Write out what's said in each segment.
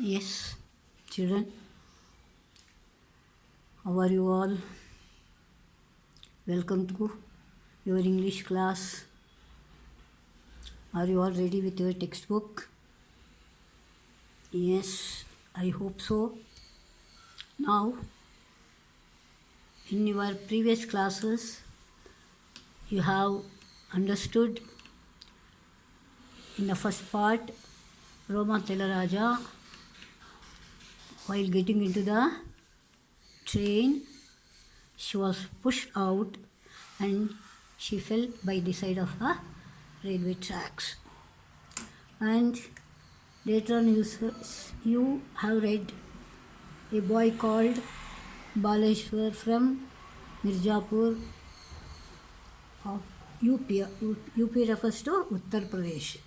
Yes, children, how are you all? Welcome to your English class. Are you all ready with your textbook? Yes, I hope so. Now, in your previous classes, you have understood in the first part Roma Telaraja, while getting into the train, she was pushed out and she fell by the side of the railway tracks. And later on you have read a boy called Baleshwar from Mirzapur of UP. UP refers to Uttar Pradesh.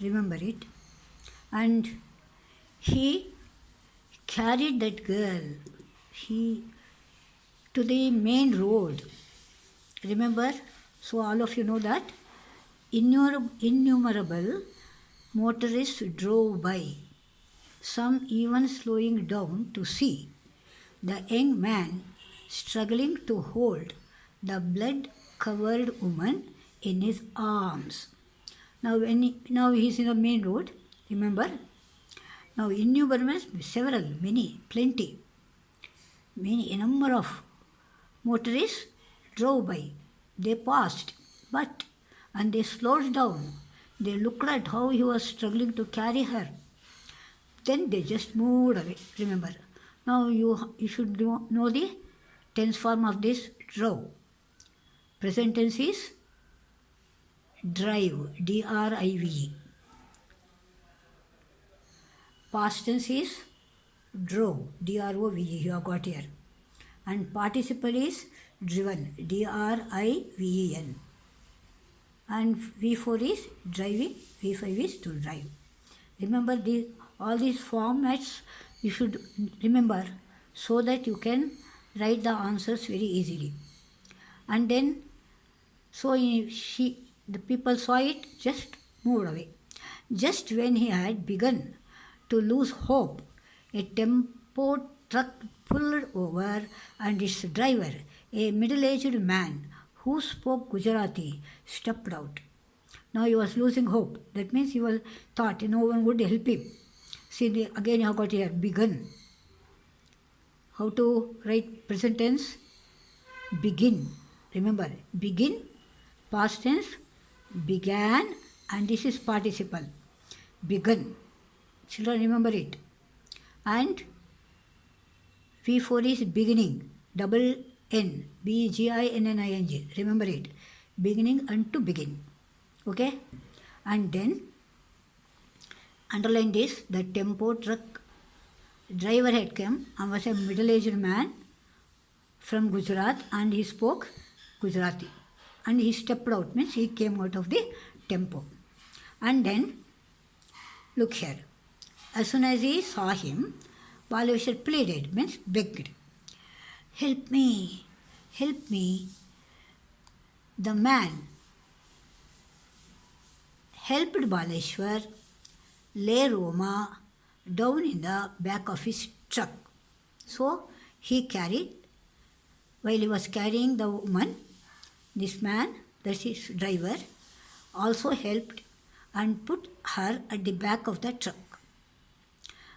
Remember it. And he carried that girl to the main road. Remember? So all of you know that innumerable motorists drove by, some even slowing down to see the young man struggling to hold the blood-covered woman in his arms. Now he is in the main road, remember? Now innumerable, several, many, plenty, a number of motorists drove by. They passed, and they slowed down. They looked at how he was struggling to carry her. Then they just moved away, remember. Now you should know the tense form of this drove. Present tense is drive, D-R-I-V-E. Past tense is drove, D-R-O-V-E, you have got here. And participle is driven, D-R-I-V-E-N. And V4 is driving, V5 is to drive. Remember all these formats you should remember so that you can write the answers very easily. And then, the people saw it, just moved away. Just when he had begun to lose hope, a tempo truck pulled over and its driver, a middle-aged man who spoke Gujarati, stepped out. Now he was losing hope. That means he thought no one would help him. See, again you have got here, begun. How to write present tense? Begin. Remember, begin, past tense, began, and this is participle. Begun. Children, remember it. And V4 is beginning, double N, B-G-I-N-N-I-N-G. Remember it. Beginning and to begin. Okay? And then, underline this, the tempo truck driver had come and was a middle-aged man from Gujarat, and he spoke Gujarati. And he stepped out, means he came out of the tempo. And then, look here. As soon as he saw him, Baleshwar pleaded, means begged. Help me, help me. The man helped Baleshwar lay Roma down in the back of his truck. So he while he was carrying the woman, this man, that's his driver, also helped and put her at the back of the truck.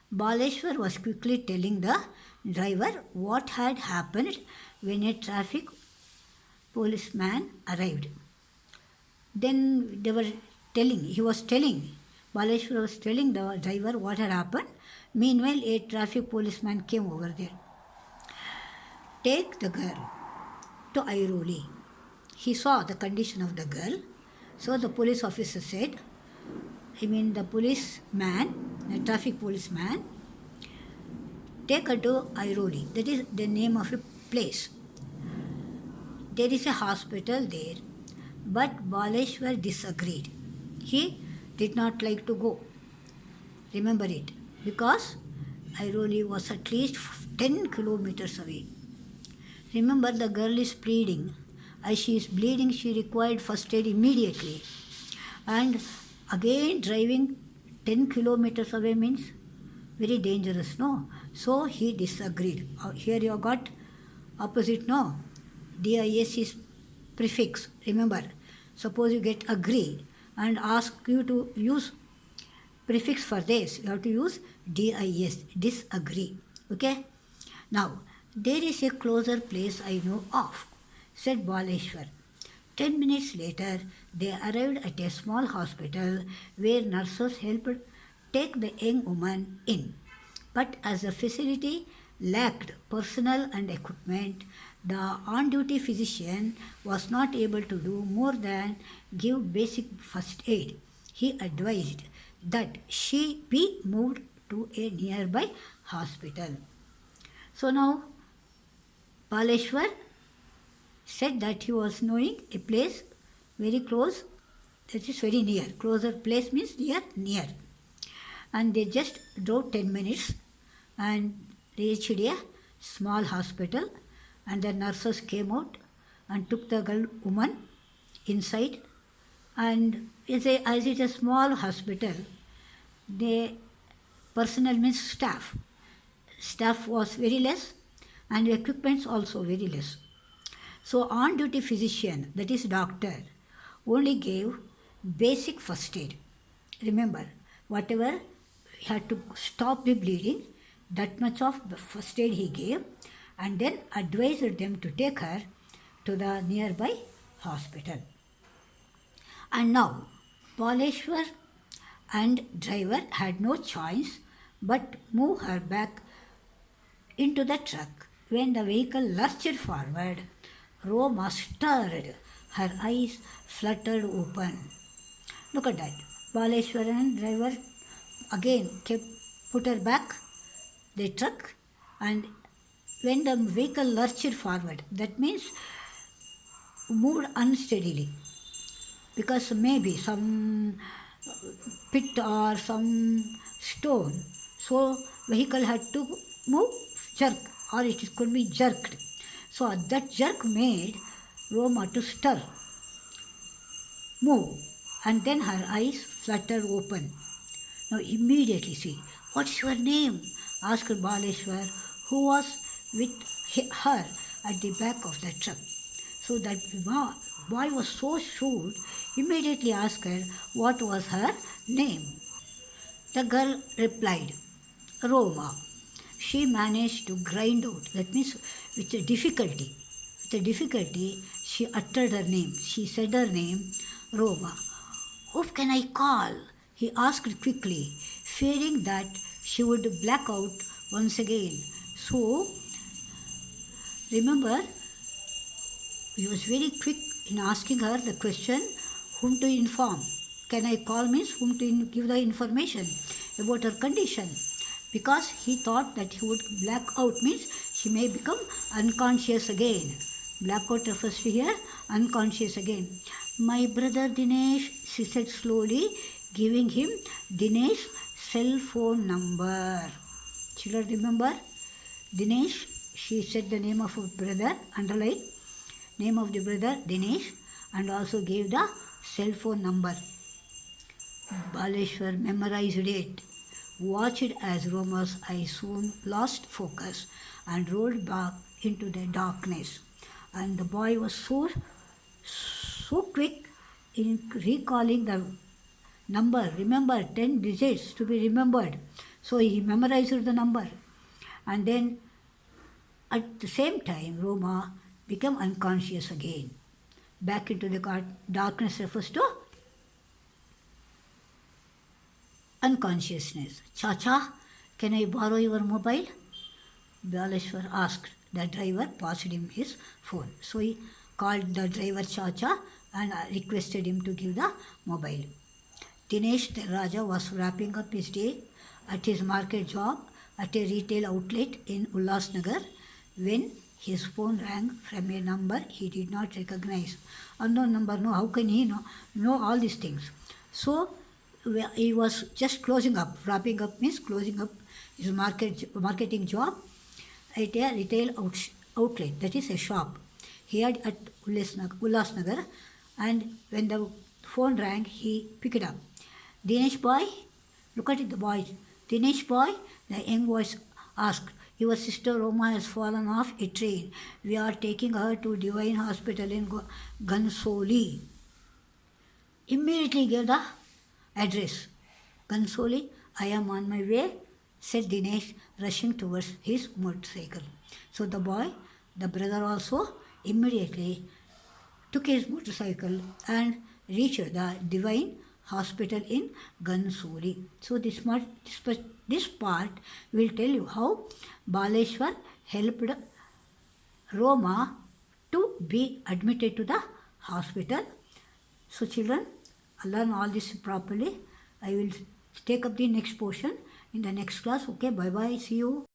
Baleshwar was quickly telling the driver what had happened when a traffic policeman arrived. Then Baleshwar was telling the driver what had happened. Meanwhile, a traffic policeman came over there. Take the girl to Airoli. He saw the condition of the girl. So the police officer said, the policeman, the traffic policeman, take her to Airoli. That is the name of a place. There is a hospital there. But Baleshwar disagreed. He did not like to go. Remember it. Because Airoli was at least 10 kilometers away. Remember, the girl is bleeding. As she is bleeding, she required first aid immediately. And again, driving 10 kilometers away means Very dangerous, no? So he disagreed. Here you got opposite, no? DIS is prefix, remember. Suppose you get agree and ask you to use prefix for this, you have to use DIS, disagree. Okay? Now, there is a closer place I know of, said Baleshwar. 10 minutes later, they arrived at a small hospital where nurses helped take the young woman in. But as the facility lacked personnel and equipment, the on duty physician was not able to do more than give basic first aid. He advised that she be moved to a nearby hospital. So now Baleshwar said that he was knowing a place very close, that is very near. Closer place means near. And they just drove 10 minutes and reached a small hospital, and the nurses came out and took the girl woman inside. And as it's a small hospital, the personnel means staff. Staff was very less and equipments also very less. So on-duty physician, that is doctor, only gave basic first aid. Remember, whatever had to stop the bleeding, that much of the first aid he gave, and then advised them to take her to the nearby hospital. And now, Baleshwar and driver had no choice but move her back into the truck. When the vehicle lurched forward, Roma stirred. Her eyes fluttered open. Look at that. Baleshwar and driver again put her back the truck, and when the vehicle lurched forward, that means moved unsteadily, because maybe some pit or some stone, so vehicle had to move, jerk, or it could be jerked. So that jerk made Roma to stir, move, and then her eyes fluttered open. Now immediately see, what's your name? Asked Baleshwar, who was with her at the back of the truck. So that boy was so shrewd, immediately asked her what was her name. The girl replied, Roma. She managed to grind out, that means with a difficulty. With a difficulty, she uttered her name. She said her name, Roma. Who can I call? He asked quickly, fearing that she would black out once again. So, remember, he was very quick in asking her the question, whom to inform. Can I call means whom to give the information about her condition. Because he thought that he would black out means she may become unconscious again. Blackout refers to here, unconscious again. My brother Dinesh, she said slowly, giving him Dinesh's cell phone number. Children remember? Dinesh, she said the name of her brother, underline, name of the brother Dinesh, and also gave the cell phone number. Baleshwar memorized it, watched as Roma's eyes soon lost focus and rolled back into the darkness. And the boy was so quick in recalling the number. Remember, 10 digits to be remembered. So he memorized the number. And then at the same time, Roma became unconscious again. Back into the darkness refers to unconsciousness. Chacha, can I borrow your mobile? Baleshwar asked. The driver passed him his phone. So he called the driver Chacha and requested him to give the mobile. Dinesh Raja was wrapping up his day at his market job at a retail outlet in Ulhasnagar when his phone rang from a number he did not recognize. Unknown number, no, how can he know all these things? So he was just closing up. Wrapping up means closing up his marketing job at a retail outlet, that is a shop. He had at Ulhasnagar, and when the phone rang, he picked it up. Dinesh boy, look at it, the boy. Dinesh boy, the young voice asked. Your sister Roma has fallen off a train. We are taking her to Divine Hospital in Gansoli. Immediately gave the address. Gansoli, I am on my way, said Dinesh, rushing towards his motorcycle. So the boy, the brother also, immediately took his motorcycle and reached the Divine Hospital in Gansuri. So this part will tell you how Baleshwar helped Roma to be admitted to the hospital. So children, learn all this properly. I will take up the next portion in the next class. Okay, bye bye. See you.